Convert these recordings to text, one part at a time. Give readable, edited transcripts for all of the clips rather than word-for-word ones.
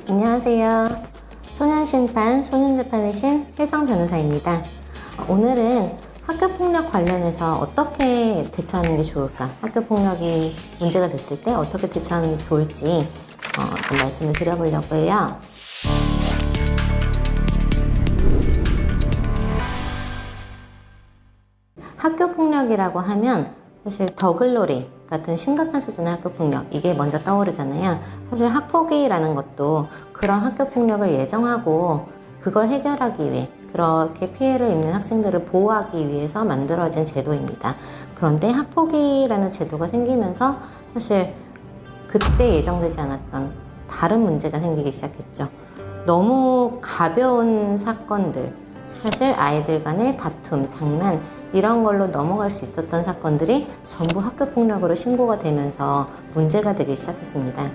안녕하세요. 소년심판, 소년재판의 신 혜성 변호사입니다. 오늘은 학교폭력 관련해서 어떻게 대처하는 게 좋을까? 학교폭력이 문제가 됐을 때 어떻게 대처하는 게 좋을지 좀 말씀을 드려보려고 해요. 학교폭력이라고 하면 사실 더글로리 같은 심각한 수준의 학교폭력, 이게 먼저 떠오르잖아요. 사실 학폭위라는 것도 그런 학교폭력을 예정하고 그걸 해결하기 위해, 그렇게 피해를 입는 학생들을 보호하기 위해서 만들어진 제도입니다. 그런데 학폭위라는 제도가 생기면서 사실 그때 예정되지 않았던 다른 문제가 생기기 시작했죠. 너무 가벼운 사건들, 사실 아이들 간의 다툼, 장난, 이런 걸로 넘어갈 수 있었던 사건들이 전부 학교폭력으로 신고가 되면서 문제가 되기 시작했습니다.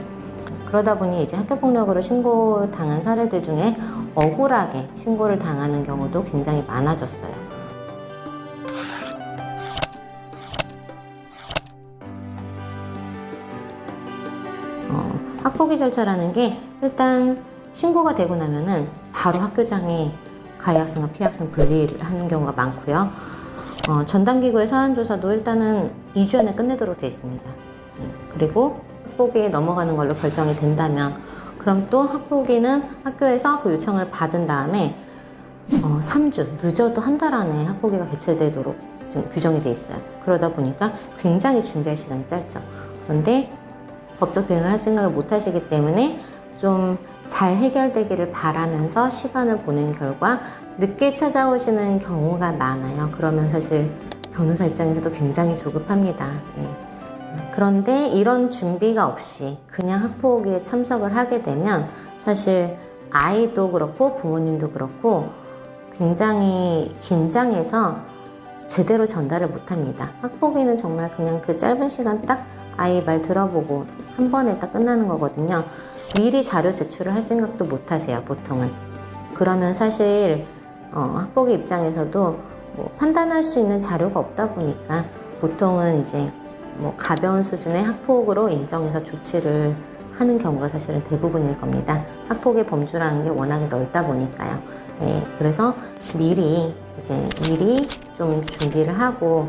그러다 보니 이제 학교폭력으로 신고당한 사례들 중에 억울하게 신고를 당하는 경우도 굉장히 많아졌어요. 학폭위 절차라는 게 일단 신고가 되고 나면은 바로 학교장에 가해 학생과 피해 학생 분리를 하는 경우가 많고요. 전담기구의 사안조사도 일단은 2주 안에 끝내도록 되어 있습니다. 그리고 학폭위에 넘어가는 걸로 결정이 된다면 그럼 또 학폭위는 학교에서 그 요청을 받은 다음에 3주, 늦어도 한 달 안에 학폭위가 개최되도록 지금 규정이 되어 있어요. 그러다 보니까 굉장히 준비할 시간이 짧죠. 그런데 법적 대응을 할 생각을 못 하시기 때문에 좀 잘 해결되기를 바라면서 시간을 보낸 결과 늦게 찾아오시는 경우가 많아요. 그러면 사실 변호사 입장에서도 굉장히 조급합니다. 그런데 이런 준비가 없이 그냥 학폭위에 참석을 하게 되면 사실 아이도 그렇고 부모님도 그렇고 굉장히 긴장해서 제대로 전달을 못합니다. 학폭위는 정말 그냥 그 짧은 시간 딱 아이 말 들어보고 한 번에 딱 끝나는 거거든요. 미리 자료 제출을 할 생각도 못 하세요, 보통은. 그러면 사실 학폭위 입장에서도 뭐 판단할 수 있는 자료가 없다 보니까 보통은 이제 뭐 가벼운 수준의 학폭으로 인정해서 조치를 하는 경우가 사실은 대부분일 겁니다. 학폭의 범주라는 게 워낙에 넓다 보니까요. 그래서 미리 좀 준비를 하고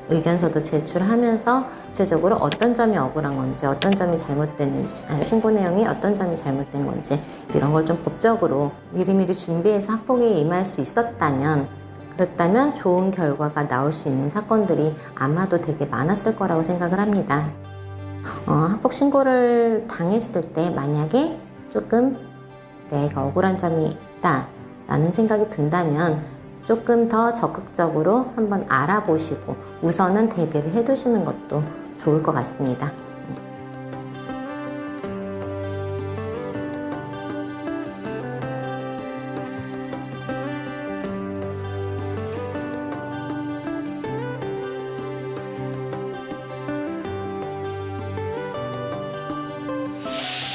의견서도 제출하면서 구체적으로 어떤 점이 억울한 건지, 어떤 점이 잘못됐는지, 신고 내용이 어떤 점이 잘못된 건지, 이런 걸 좀 법적으로 미리미리 준비해서 학폭위에 임할 수 있었다면, 그렇다면 좋은 결과가 나올 수 있는 사건들이 아마도 되게 많았을 거라고 생각을 합니다. 학폭 신고를 당했을 때 만약에 조금 내가 억울한 점이 있다 라는 생각이 든다면 조금 더 적극적으로 한번 알아보시고 우선은 대비를 해두시는 것도 좋을 것 같습니다.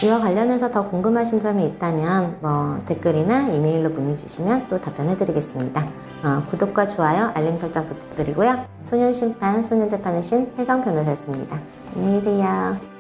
이와 관련해서 더 궁금하신 점이 있다면 댓글이나 이메일로 문의 주시면 또 답변해 드리겠습니다. 구독과 좋아요, 알림 설정 부탁드리고요. 소년심판, 소년재판의 신 혜성 변호사였습니다. 안녕히 계세요.